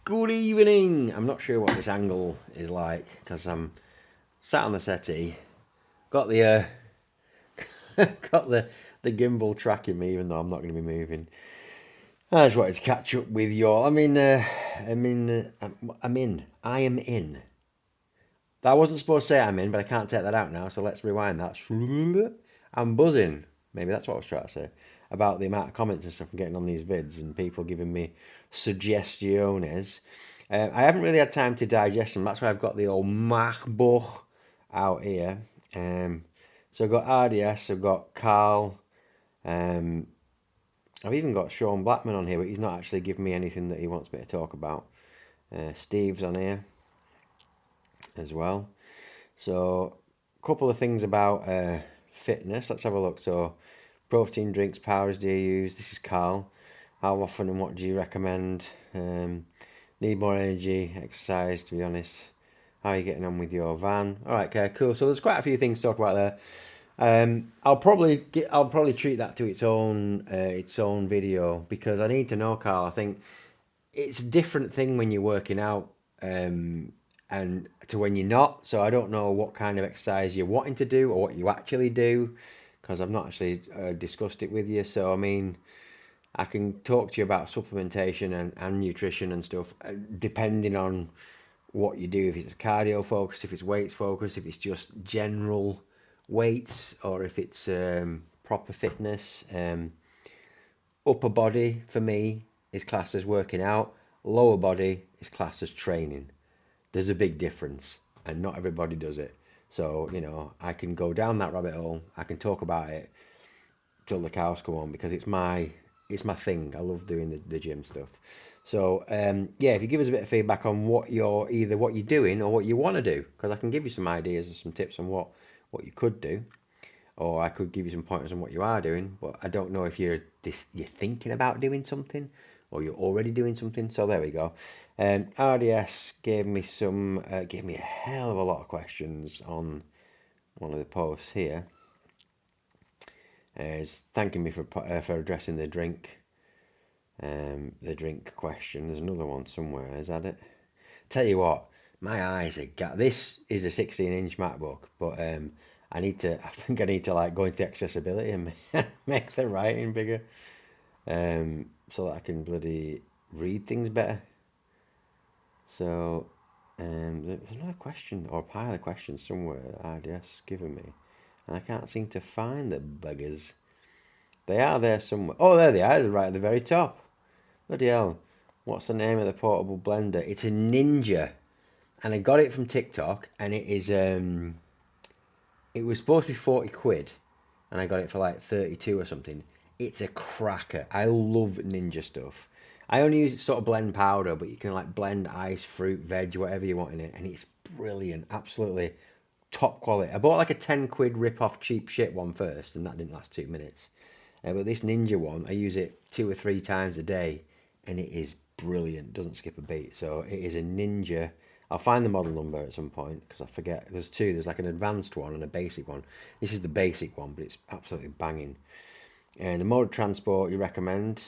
Good evening. I'm not sure what this angle is like because I'm sat on the settee, got the got the gimbal tracking me, even though I'm not going to be moving. I just wanted to catch up with you all. I am in. I wasn't supposed to say I'm in, but I can't take that out now. So let's rewind that. I'm buzzing. Maybe that's what I was trying to say about the amount of comments and stuff I'm getting on these vids and people giving me suggestions. I haven't really had time to digest them. That's why I've got the old MacBook out here. So I've got RDS, I've got Carl, um, I've even got Sean Blackman on here, but he's not actually giving me anything that he wants me to talk about. Steve's on here as well. So, a couple of things about fitness. Let's have a look. So, protein drinks, powders do you use? This is Carl. How often and what do you recommend? Need more energy, exercise, to be honest. How are you getting on with your van? All right, okay, cool. So there's quite a few things to talk about there. I'll probably treat that to its own video because I need to know, Carl. I think it's a different thing when you're working out and to when you're not. So I don't know what kind of exercise you're wanting to do or what you actually do because I've not actually discussed it with you. So I mean, I can talk to you about supplementation and nutrition and stuff depending on what you do. If it's cardio focused, if it's weights focused, if it's just general weights, or if it's proper fitness. Upper body for me is classed as working out. Lower body is classed as training. There's a big difference, and not everybody does it. So I can go down that rabbit hole. I can talk about it till the cows come home because it's my thing. I love doing the gym stuff. So yeah, if you give us a bit of feedback on what you're doing or what you want to do, because I can give you some ideas and some tips on what you could do, or I could give you some pointers on what you are doing. But I don't know if you're thinking about doing something or you're already doing something. So there we go. RDS gave me a hell of a lot of questions on one of the posts here. Is thanking me for addressing the drink question. There's another one somewhere. Is that it? Tell you what, my eyes are this is a 16-inch MacBook, but I think I need to like go into accessibility and make the writing bigger, so that I can bloody read things better. So there's another question or a pile of questions somewhere that IDS given me, and I can't seem to find the buggers. They are there somewhere. Oh, there they are, right at the very top. Bloody hell. What's the name of the portable blender? It's a Ninja. And I got it from TikTok, and it was supposed to be 40 quid, and I got it for like 32 or something. It's a cracker. I love Ninja stuff. I only use it to sort of blend powder, but you can like blend ice, fruit, veg, whatever you want in it, and it's brilliant. Absolutely top quality. I bought like a 10 quid rip-off cheap shit one first, and that didn't last 2 minutes. But this Ninja one, I use it 2 or 3 times a day, and it is brilliant. Doesn't skip a beat. So it is a Ninja. I'll find the model number at some point because I forget. There's two. There's like an advanced one and a basic one. This is the basic one, but it's absolutely banging. And the mode of transport you recommend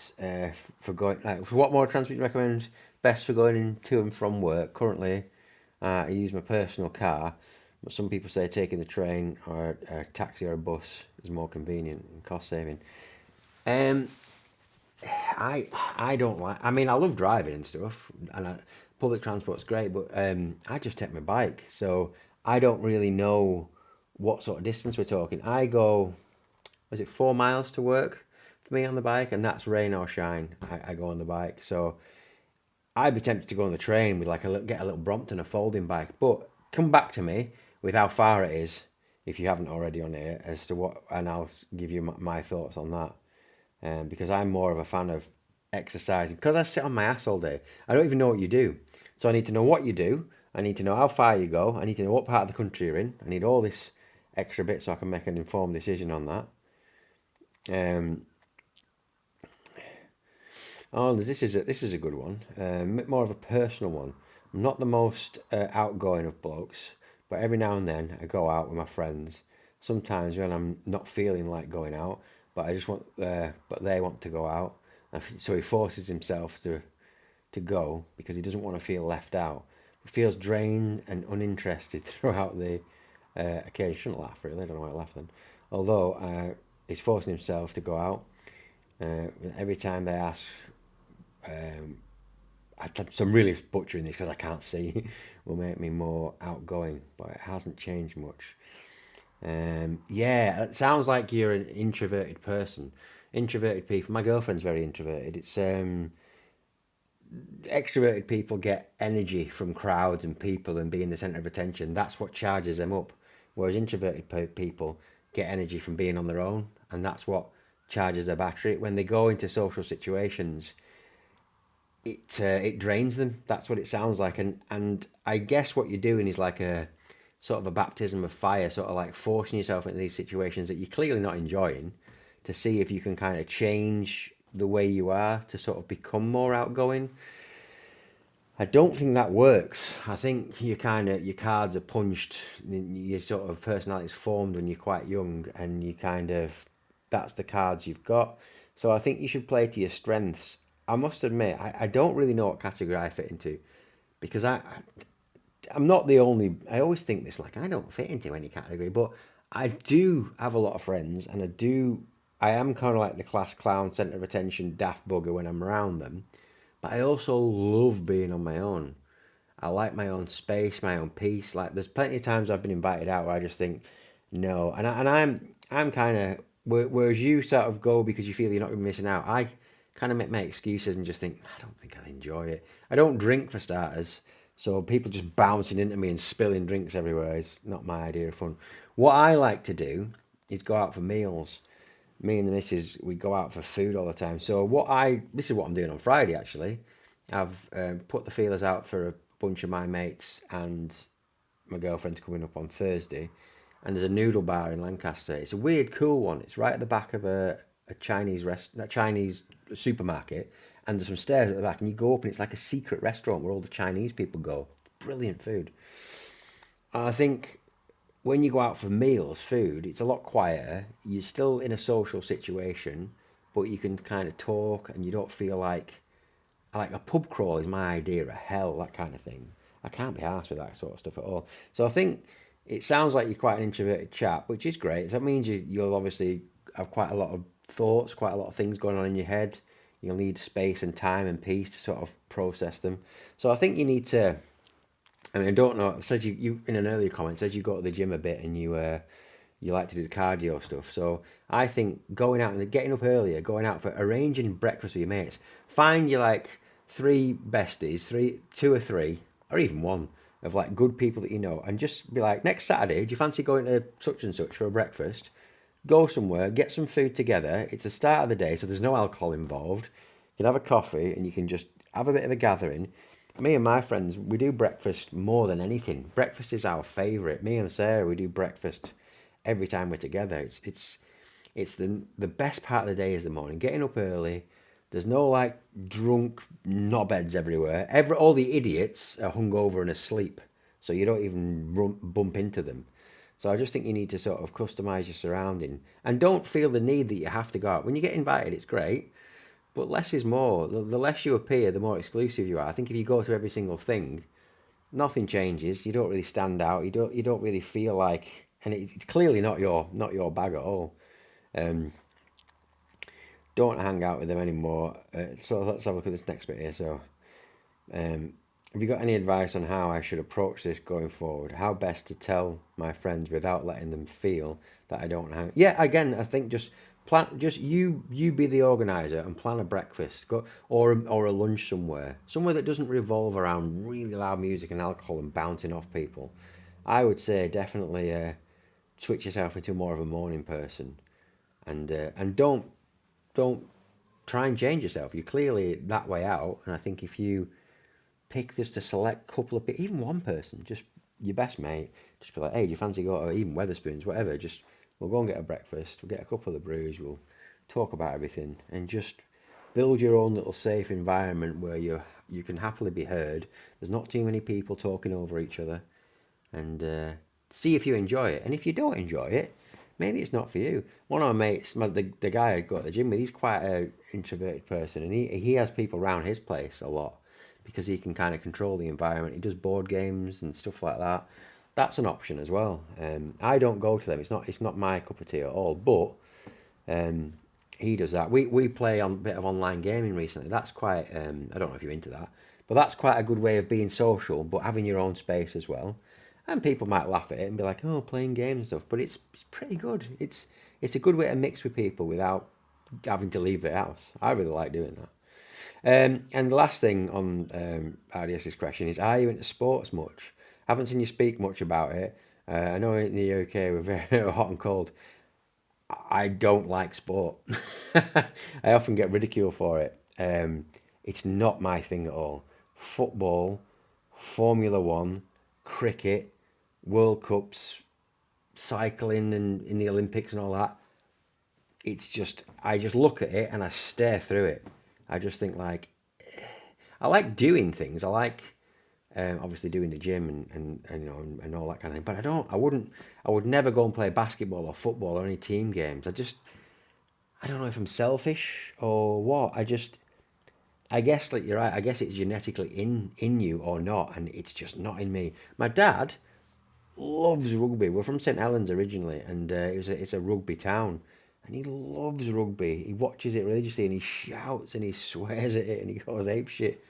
for going. For what mode of transport you recommend best for going in to and from work? Currently, I use my personal car, but some people say taking the train or a taxi or a bus is more convenient and cost saving. Um, I don't like. I mean, I love driving and stuff, and public transport's great, but I just take my bike, so I don't really know what sort of distance we're talking. I go, was it 4 miles to work for me on the bike, and that's rain or shine. I go on the bike, so I'd be tempted to go on the train with like get a little Brompton, a folding bike, but come back to me with how far it is if you haven't already on it as to what, and I'll give you my thoughts on that. Because I'm more of a fan of exercising. Because I sit on my ass all day, I don't even know what you do. So I need to know what you do. I need to know how far you go. I need to know what part of the country you're in. I need all this extra bit so I can make an informed decision on that. This is a good one. More of a personal one. I'm not the most outgoing of blokes, but every now and then I go out with my friends. Sometimes when I'm not feeling like going out, but I just want, but they want to go out, and so he forces himself to go because he doesn't want to feel left out. He feels drained and uninterested throughout the occasion. Shouldn't laugh really. I don't know why I laughed then. Although he's forcing himself to go out. Every time they ask, um, I'm really butchering this because I can't see, will make me more outgoing, but it hasn't changed much. Yeah, it sounds like you're an introverted person. Introverted people. My girlfriend's very introverted. It's extroverted people get energy from crowds and people and being the center of attention. That's what charges them up. Whereas introverted people get energy from being on their own, and that's what charges their battery. When they go into social situations, it drains them. That's what it sounds like, and I guess what you're doing is like a sort of a baptism of fire, sort of like forcing yourself into these situations that you're clearly not enjoying, to see if you can kind of change the way you are to sort of become more outgoing. I don't think that works. I think you kind of your cards are punched, your sort of personality is formed when you're quite young, and you kind of that's the cards you've got. So I think you should play to your strengths. I must admit, I don't really know what category I fit into because I'm not the only. I always think this like I don't fit into any category, but I do have a lot of friends, and I am kind of like the class clown, center of attention, daft bugger when I'm around them. But I also love being on my own. I like my own space, my own peace. Like there's plenty of times I've been invited out where I just think no, I'm kind of whereas you sort of go because you feel you're not going to be missing out. I kind of make my excuses and just think I don't think I'll enjoy it. I don't drink for starters, so people just bouncing into me and spilling drinks everywhere is not my idea of fun. What I like to do is go out for meals. Me and the missus, we go out for food all the time. So this is what I'm doing on Friday actually. I've put the feelers out for a bunch of my mates, and my girlfriend's coming up on Thursday. And there's a noodle bar in Lancaster. It's a weird, cool one. It's right at the back of a Chinese supermarket, and there's some stairs at the back. And you go up, and it's like a secret restaurant where all the Chinese people go. Brilliant food. I think when you go out for meals, food, it's a lot quieter. You're still in a social situation, but you can kind of talk, and you don't feel like a pub crawl is my idea of hell, that kind of thing. I can't be arsed with that sort of stuff at all. So I think it sounds like you're quite an introverted chap, which is great. That means you'll obviously have quite a lot of thoughts, quite a lot of things going on in your head. You'll need space and time and peace to sort of process them. So I think you need to. I mean, I don't know. It says you in an earlier comment says you go to the gym a bit and you like to do the cardio stuff. So I think going out and getting up earlier, going out for arranging breakfast with your mates. Find you like three besties, two or three, or even one of like good people that you know, and just be like, next Saturday, do you fancy going to such and such for a breakfast? Go somewhere, get some food together. It's the start of the day, so there's no alcohol involved. You can have a coffee and you can just have a bit of a gathering. Me and my friends, we do breakfast more than anything. Breakfast is our favourite. Me and Sarah, we do breakfast every time we're together. It's the best part of the day is the morning. Getting up early. There's no like drunk knobheads everywhere. All the idiots are hungover and asleep, so you don't even bump into them. So I just think you need to sort of customize your surrounding and don't feel the need that you have to go out. When you get invited, it's great, but less is more. The less you appear, the more exclusive you are. I think if you go to every single thing, nothing changes. You don't really stand out. You don't really feel like, and it's clearly not your bag at all. Um, don't hang out with them anymore. So let's have a look at this next bit here. So, um, have you got any advice on how I should approach this going forward? How best to tell my friends without letting them feel that I don't hang? Yeah, again, I think just plan. Just you be the organizer and plan a breakfast. Go or a lunch somewhere that doesn't revolve around really loud music and alcohol and bouncing off people. I would say definitely switch yourself into more of a morning person, and don't try and change yourself. You're clearly that way out, and I think if you pick just a select couple of people, even one person, just your best mate, just be like, hey, do you fancy go, or even Weatherspoons, whatever, just we'll go and get a breakfast, we'll get a couple of brews, we'll talk about everything, and just build your own little safe environment where you can happily be heard. There's not too many people talking over each other, and see if you enjoy it. And if you don't enjoy it, maybe it's not for you. One of my mates, the guy I go to the gym with, he's quite an introverted person, and he has people around his place a lot. because he can kind of control the environment. He does board games and stuff like that. That's an option as well. I don't go to them. It's not my cup of tea at all. But um, he does that. We play on a bit of online gaming recently. That's quite. I don't know if you're into that, but that's quite a good way of being social, but having your own space as well. And people might laugh at it and be like, "Oh, playing games and stuff," but it's pretty good. It's a good way to mix with people without having to leave the house. I really like doing that. And the last thing on RDS's question is, are you into sports much? Haven't seen you speak much about it. I know in the UK we're very hot and cold. I don't like sport. I often get ridiculed for it. It's not my thing at all. Football, Formula One, cricket, World Cups, cycling and in the Olympics and all that. It's just, I just look at it and I stare through it. I just think like, I like doing things. I like obviously doing the gym and you know and all that kind of thing. But I would never go and play basketball or football or any team games. I don't know if I'm selfish or what. I guess like you're right. I guess it's genetically in you or not, and it's just not in me. My dad loves rugby. We're from St Helens originally, and it's a rugby town, and he loves rugby. He watches it religiously, and he shouts and he swears at it, and he goes ape shit.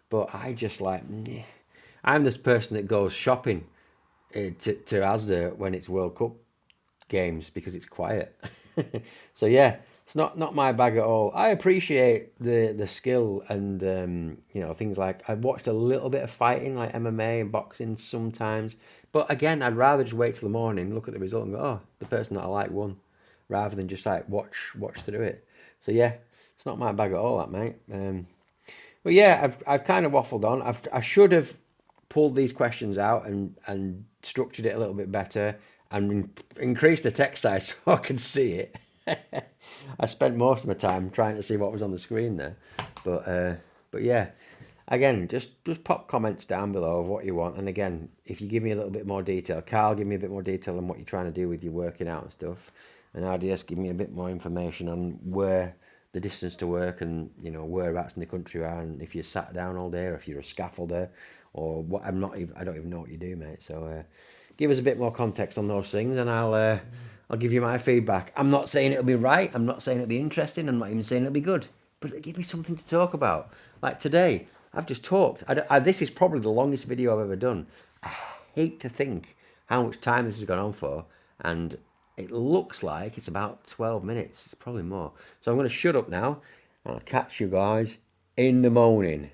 But I just like, meh. I'm this person that goes shopping to Asda when it's World Cup games because it's quiet. So yeah, it's not my bag at all. I appreciate the skill and you know things like I've watched a little bit of fighting like MMA and boxing sometimes, but again I'd rather just wait till the morning, look at the result and go, oh, the person that I like won, rather than just like watch through it. So yeah, it's not my bag at all, that mate. But yeah, I've kind of waffled on. I should have pulled these questions out and structured it a little bit better and increased the text size so I could see it. I spent most of my time trying to see what was on the screen there, but yeah. Again, just pop comments down below of what you want, and again, if you give me a little bit more detail, Carl, give me a bit more detail on what you're trying to do with your working out and stuff, and RDS, give me a bit more information on where the distance to work and you know whereabouts in the country are, and if you're sat down all day, or if you're a scaffolder, or what. I don't even know what you do, mate. So give us a bit more context on those things, and I'll give you my feedback. I'm not saying it'll be right. I'm not saying it'll be interesting. I'm not even saying it'll be good. But it'll give me something to talk about. Like today, I've just talked. This is probably the longest video I've ever done. I hate to think how much time this has gone on for, and it looks like it's about 12 minutes. It's probably more. So I'm going to shut up now, and I'll catch you guys in the morning.